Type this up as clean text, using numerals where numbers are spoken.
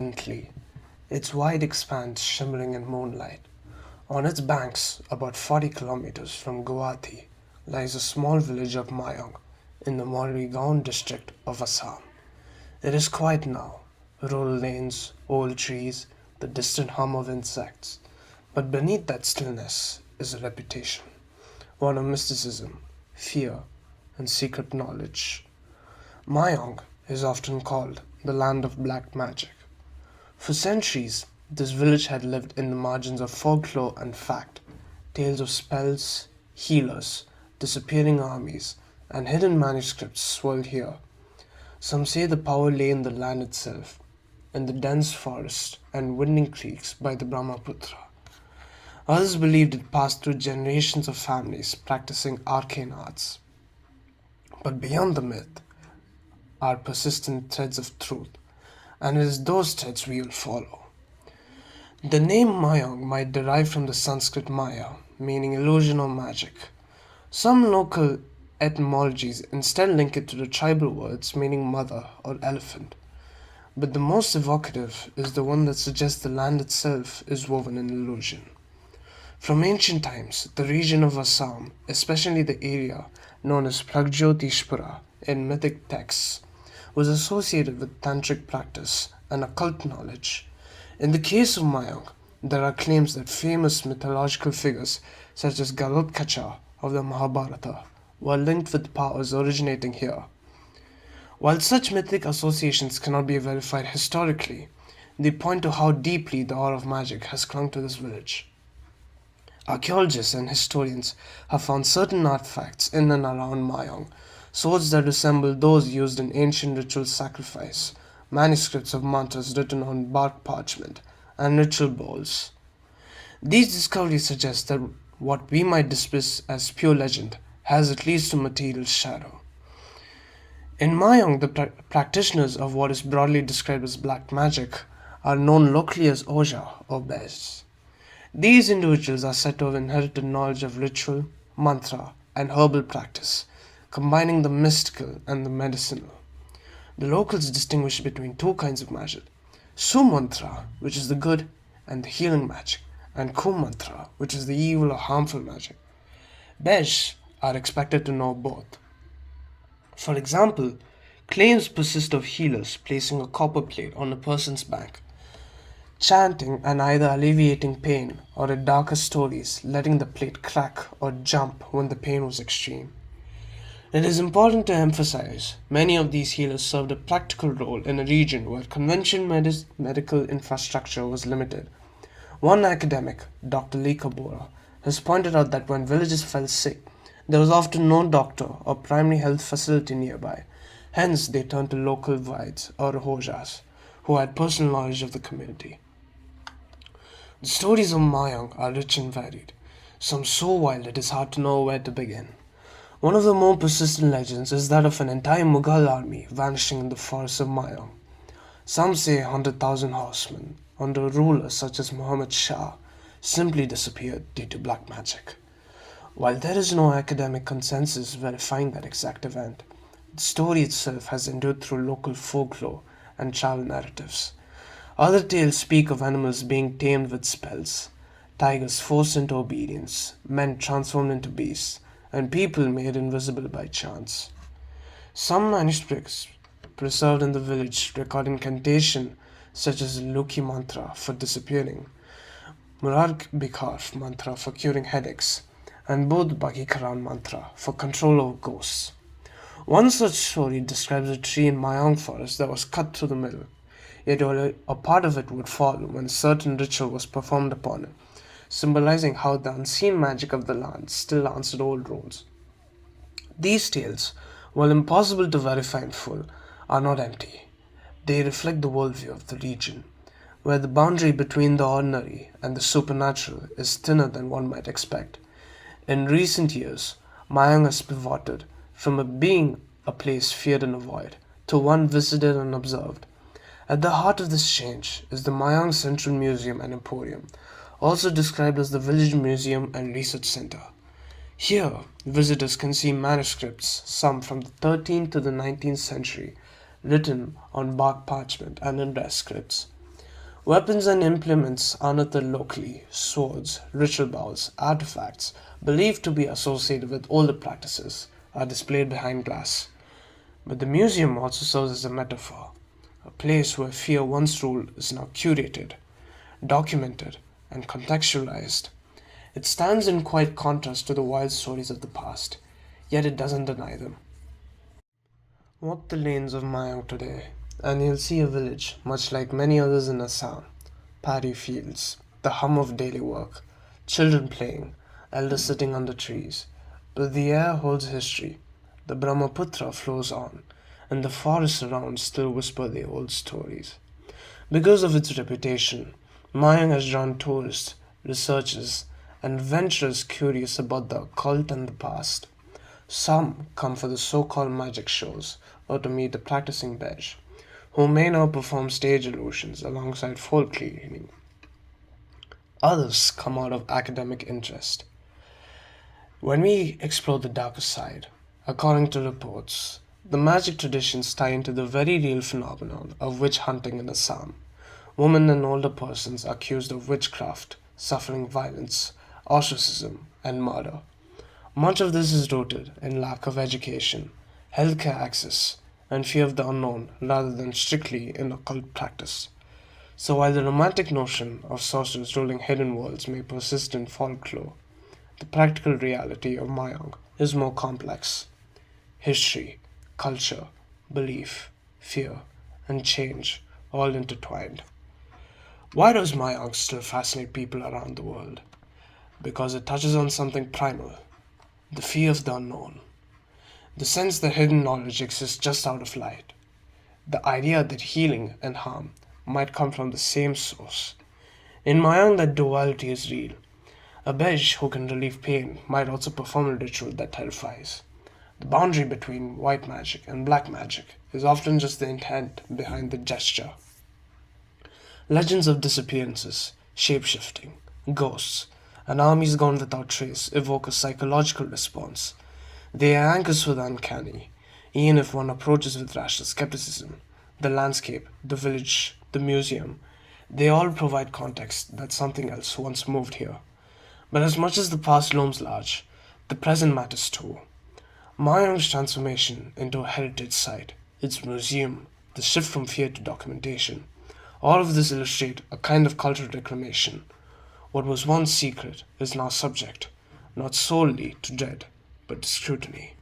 Gently, its wide expanse shimmering in moonlight. On its banks, about 40 kilometers from Guwahati, lies a small village of Mayong in the Morrigaon district of Assam. It is quiet now, rural lanes, old trees, the distant hum of insects. But beneath that stillness is a reputation, one of mysticism, fear, and secret knowledge. Mayong is often called the land of black magic. For centuries, this village had lived in the margins of folklore and fact. Tales of spells, healers, disappearing armies, and hidden manuscripts swirled here. Some say the power lay in the land itself, in the dense forest and winding creeks by the Brahmaputra. Others believed it passed through generations of families practicing arcane arts. But beyond the myth are persistent threads of truth, and it is those threads we will follow. The name Mayong might derive from the Sanskrit Maya, meaning illusion or magic. Some local etymologies instead link it to the tribal words meaning mother or elephant, but the most evocative is the one that suggests the land itself is woven in illusion. From ancient times, the region of Assam, especially the area known as Pragjotishpura in mythic texts, was associated with tantric practice and occult knowledge. In the case of Mayong, there are claims that famous mythological figures such as Garudkacha of the Mahabharata were linked with powers originating here. While such mythic associations cannot be verified historically, they point to how deeply the aura of magic has clung to this village. Archaeologists and historians have found certain artifacts in and around Mayong, swords that resemble those used in ancient ritual sacrifice, manuscripts of mantras written on bark parchment, and ritual bowls. These discoveries suggest that what we might dismiss as pure legend has at least a material shadow. In Mayong, the practitioners of what is broadly described as black magic are known locally as Oja or Bez. These individuals are said to have inherited knowledge of ritual, mantra, and herbal practice, combining the mystical and the medicinal. The locals distinguish between two kinds of magic: Su mantra, which is the good and the healing magic, and Ku mantra, which is the evil or harmful magic. Besh are expected to know both. For example, claims persist of healers placing a copper plate on a person's back, chanting and either alleviating pain or in darker stories letting the plate crack or jump when the pain was extreme. It is important to emphasize many of these healers served a practical role in a region where conventional medical infrastructure was limited. One academic, Dr. Lee Kabora, has pointed out that when villages fell sick, there was often no doctor or primary health facility nearby. Hence, they turned to local Vaids or Hojas, who had personal knowledge of the community. The stories of Mayong are rich and varied, some so wild it is hard to know where to begin. One of the more persistent legends is that of an entire Mughal army vanishing in the forests of Mayong. Some say 100,000 horsemen, under rulers such as Muhammad Shah, simply disappeared due to black magic. While there is no academic consensus verifying that exact event, the story itself has endured through local folklore and travel narratives. Other tales speak of animals being tamed with spells, tigers forced into obedience, men transformed into beasts, and people made invisible by chance. Some manuscripts preserved in the village record incantation such as Luki mantra for disappearing, Murark Bikar mantra for curing headaches, and Bodh Bagikaran mantra for control over ghosts. One such story describes a tree in Mayong forest that was cut through the middle, yet only a part of it would fall when a certain ritual was performed upon it, symbolizing how the unseen magic of the land still answered old rules. These tales, while impossible to verify in full, are not empty. They reflect the worldview of the region, where the boundary between the ordinary and the supernatural is thinner than one might expect. In recent years, Mayang has pivoted from being a place feared and avoided to one visited and observed. At the heart of this change is the Mayang Central Museum and Emporium, also described as the Village Museum and Research Center. Here, visitors can see manuscripts, some from the 13th to the 19th century, written on bark parchment and in red scripts. Weapons and implements unearthed locally, swords, ritual bowls, artifacts believed to be associated with older practices, are displayed behind glass. But the museum also serves as a metaphor, a place where fear once ruled is now curated, documented, and contextualized. It stands in quite contrast to the wild stories of the past, yet it doesn't deny them. Walk the lanes of Mayong today, and you'll see a village, much like many others in Assam. Paddy fields, the hum of daily work, children playing, elders sitting under trees. But the air holds history. The Brahmaputra flows on, and the forests around still whisper their old stories. Because of its reputation, Mayang has drawn tourists, researchers, and venturers curious about the occult and the past. Some come for the so-called magic shows or to meet the practicing Bej, who may now perform stage illusions alongside folk cleaning. Others come out of academic interest. When we explore the darker side, according to reports, the magic traditions tie into the very real phenomenon of witch hunting in Assam. Women and older persons accused of witchcraft, suffering violence, ostracism, and murder. Much of this is rooted in lack of education, healthcare access, and fear of the unknown rather than strictly in occult practice. So while the romantic notion of sorcerers ruling hidden worlds may persist in folklore, the practical reality of Mayang is more complex. History, culture, belief, fear, and change all intertwined. Why does Mayang still fascinate people around the world? Because it touches on something primal, the fear of the unknown, the sense that hidden knowledge exists just out of light, the idea that healing and harm might come from the same source. In Mayang, that duality is real. A Bej who can relieve pain might also perform a ritual that terrifies. The boundary between white magic and black magic is often just the intent behind the gesture. Legends of disappearances, shapeshifting, ghosts, and armies gone without trace evoke a psychological response. They are anchors for the uncanny, even if one approaches with rational skepticism. The landscape, the village, the museum, they all provide context that something else once moved here. But as much as the past looms large, the present matters too. Mayang's transformation into a heritage site, its museum, the shift from fear to documentation, all of this illustrate a kind of cultural reclamation. What was once secret is now subject, not solely to dread, but to scrutiny.